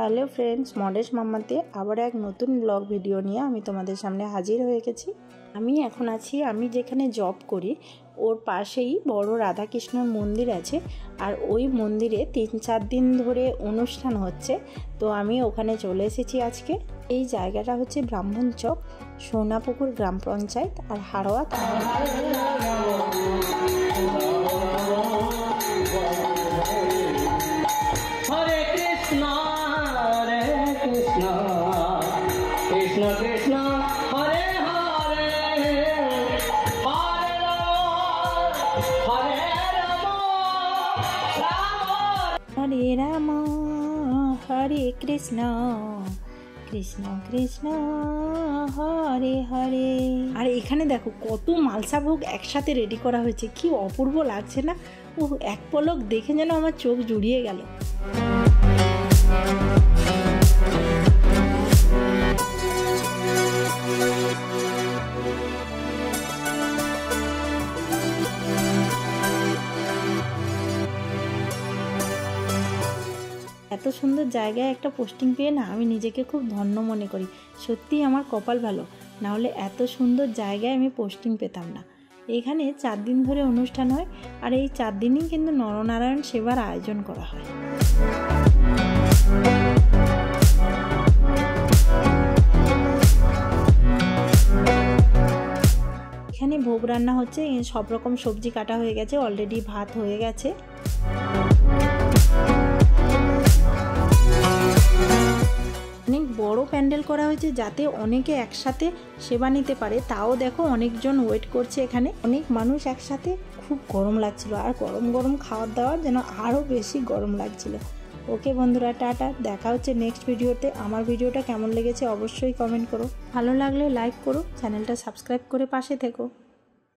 Hello friends, মডেশ মাম্মাতে আবার এক নতুন ব্লগ ভিডিও নিয়ে আমি তোমাদের সামনে হাজির হয়ে গেছি। আমি এখন আছি, আমি যেখানে জব করি ওর পাশেই বড় রাধাকৃষ্ণর মন্দির আছে, আর ওই মন্দিরে 3-4 দিন ধরে অনুষ্ঠান হচ্ছে। তো আমি ওখানে চলে এসেছি আজকে। এই জায়গাটা হচ্ছে ব্রাহ্মণচক, সোনাপুকুর গ্রাম পঞ্চায়েত আর হাড়োয়া থানা। কৃষ্ণ কৃষ্ণ হরে হরে হরে হরে রাম হরে কৃষ্ণ কৃষ্ণ কৃষ্ণ হরে হরে। আর এখানে দেখো কত মালসা ভোগ একসাথে রেডি করা হয়েছে, কি অপূর্ব লাগছে না? ও এক পলক দেখে যেন আমার চোখ জুড়িয়ে গেল। এত সুন্দর জায়গায় একটা পোস্টিং পেয়ে না আমি নিজেকে খুব ধন্য মনে করি। সত্যিই আমার কপাল ভালো, না হলে এত সুন্দর জায়গায় আমি পোস্টিং পেতাম না। এখানে 4 দিন ধরে অনুষ্ঠান হয়, আর এই 4 দিনই কিন্তু নরনারায়ণ সেবার আয়োজন করা হয়। এখানে ভোগ রান্না হচ্ছে, সব রকম সবজি কাটা হয়ে গেছে, অলরেডি ভাত হয়ে গেছে। অনেক বড় প্যান্ডেল করা হয়েছে যাতে অনেকে একসাথে সেবা নিতে পারে। তাও দেখো অনেকজন ওয়েট করছে এখানে, অনেক মানুষ একসাথে। খুব গরম লাগছিল, আর গরম গরম খাওয়ার দাওয়ার যেন আরও বেশি গরম লাগছিল। ওকে বন্ধুরা, টাটা, দেখা হচ্ছে নেক্সট ভিডিওতে। আমার ভিডিওটা কেমন লেগেছে অবশ্যই কমেন্ট করো, ভালো লাগলে লাইক করো, চ্যানেলটা সাবস্ক্রাইব করে পাশে থেকো।